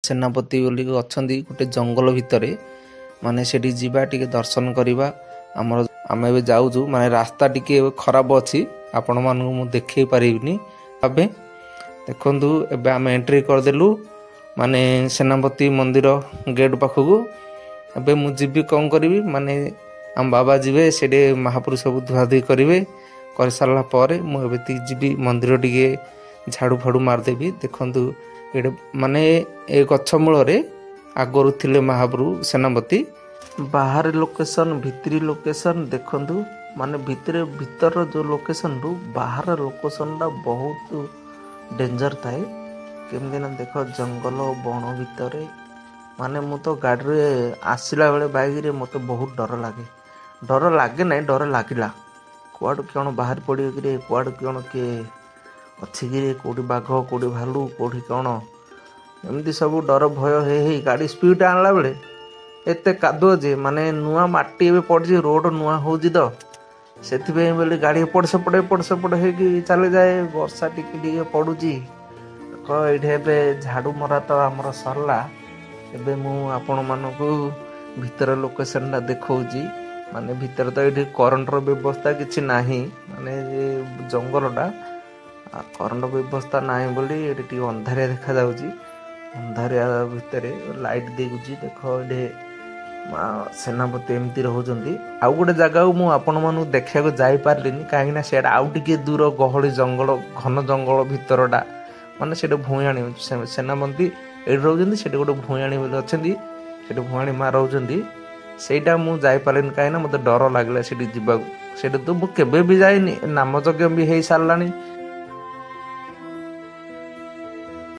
ସେନାପତି ବୋଲି ଅଛନ୍ତି ଗୋଟେ ଜଙ୍ଗଲ ଭିତରେ, ମାନେ ସେଠି ଯିବା ଟିକେ ଦର୍ଶନ କରିବା। ଆମେ ଏବେ ଯାଉଛୁ, ମାନେ ରାସ୍ତା ଟିକେ ଖରାପ ଅଛି, ଆପଣମାନଙ୍କୁ ମୁଁ ଦେଖେଇ ପାରିବିନି। ଏବେ ଦେଖନ୍ତୁ, ଏବେ ଆମେ ଏଣ୍ଟ୍ରି କରିଦେଲୁ ମାନେ ସେନାପତି ମନ୍ଦିର ଗେଟ୍ ପାଖକୁ। ଏବେ ମୁଁ ଯିବି, କ'ଣ କରିବି, ମାନେ ଆମ ବାବା ଯିବେ ସେଠି ମହାପୁରୁଷକୁ ଧୁଆଧୁଇ କରିବେ। କରିସାରିଲା ପରେ ମୁଁ ଏବେ ଯିବି ମନ୍ଦିର ଟିକେ ଝାଡ଼ୁ ଫାଡ଼ୁ ମାରିଦେବି। ଦେଖନ୍ତୁ ଏଇଟା ମାନେ ଏ ଗଛ ମୂଳରେ ଆଗରୁ ଥିଲେ ମହାପ୍ରଭୁ ସେନାପତି। ବାହାରେ ଲୋକେସନ୍, ଭିତରି ଲୋକେସନ୍ ଦେଖନ୍ତୁ, ମାନେ ଭିତର ଯେଉଁ ଲୋକେସନ୍ରୁ ବାହାର ଲୋକେସନ୍ଟା ବହୁତ ଡେଞ୍ଜର ଥାଏ। କେମିତି ନା ଦେଖ, ଜଙ୍ଗଲ ବଣ ଭିତରେ, ମାନେ ମୁଁ ତ ଗାଡ଼ିରେ ଆସିଲା ବେଳେ ବାଇକ୍ରେ ମୋତେ ବହୁତ ଡର ଲାଗେ ନାହିଁ, ଡର ଲାଗିଲା। କୁଆଡ଼ୁ କ'ଣ ବାହାରି ପଡ଼ିବ କିରେ, କୁଆଡ଼ୁ କ'ଣ କିଏ ଅଛି କିରେ, କେଉଁଠି ବାଘ, କେଉଁଠି ଭାଲୁ, କେଉଁଠି କ'ଣ, ଏମିତି ସବୁ ଡର ଭୟ ହେଇ ଗାଡ଼ି ସ୍ପିଡ଼ ଆଣିଲା ବେଳେ ଏତେ କାଦୁଅ ଯେ, ମାନେ ନୂଆ ମାଟି ଏବେ ପଡ଼ିଛି, ରୋଡ଼ ନୂଆ ହେଉଛି ତ, ସେଥିପାଇଁ ବୋଲି ଗାଡ଼ି ଏପଟ ସେପଟ ହେଇକି ଚାଲିଯାଏ। ବର୍ଷା ଟିକେ ପଡ଼ୁଛି। ଏଇଠି ଏବେ ଝାଡ଼ୁ ମରା ତ ଆମର ସରିଲା। ଏବେ ମୁଁ ଆପଣମାନଙ୍କୁ ଭିତର ଲୋକେସନ୍ଟା ଦେଖାଉଛି। ମାନେ ଭିତରେ ତ ଏଇଠି କରେଣ୍ଟର ବ୍ୟବସ୍ଥା କିଛି ନାହିଁ, ମାନେ ଜଙ୍ଗଲଟା କରେଣ୍ଟ ବ୍ୟବସ୍ଥା ନାହିଁ ବୋଲି ଏଠି ଟିକେ ଅନ୍ଧାରିଆ ଦେଖାଯାଉଛି। ଅନ୍ଧାରିଆ ଭିତରେ ଲାଇଟ୍ ଦେଉଛି। ଦେଖ, ଏଠି ମା ସେନାପତି ଏମିତି ରହୁଛନ୍ତି। ଆଉ ଗୋଟେ ଜାଗାକୁ ମୁଁ ଆପଣମାନଙ୍କୁ ଦେଖିବାକୁ ଯାଇପାରିଲିନି, କାହିଁକିନା ସେଇଟା ଆଉ ଟିକେ ଦୂର, ଗହଳି ଜଙ୍ଗଲ, ଘନ ଜଙ୍ଗଳ ଭିତରଟା, ମାନେ ସେଠି ଭୂୟାଣୀ ସେନାପତି ଏଇଠି ରହୁଛନ୍ତି। ସେଠି ଗୋଟେ ଭୂୟାଣୀ ବୋଲି ଅଛନ୍ତି, ସେଠି ଭୁଆଣୀ ମା ରହୁଛନ୍ତି। ସେଇଟା ମୁଁ ଯାଇପାରିଲିନି, କାହିଁକିନା ମୋତେ ଡର ଲାଗିଲା ସେଠି ଯିବାକୁ। ସେଠି ତ ମୁଁ କେବେ ବି ଯାଇନି, ନାମଯଜ୍ଞ ବି ହେଇସାରିଲାଣି,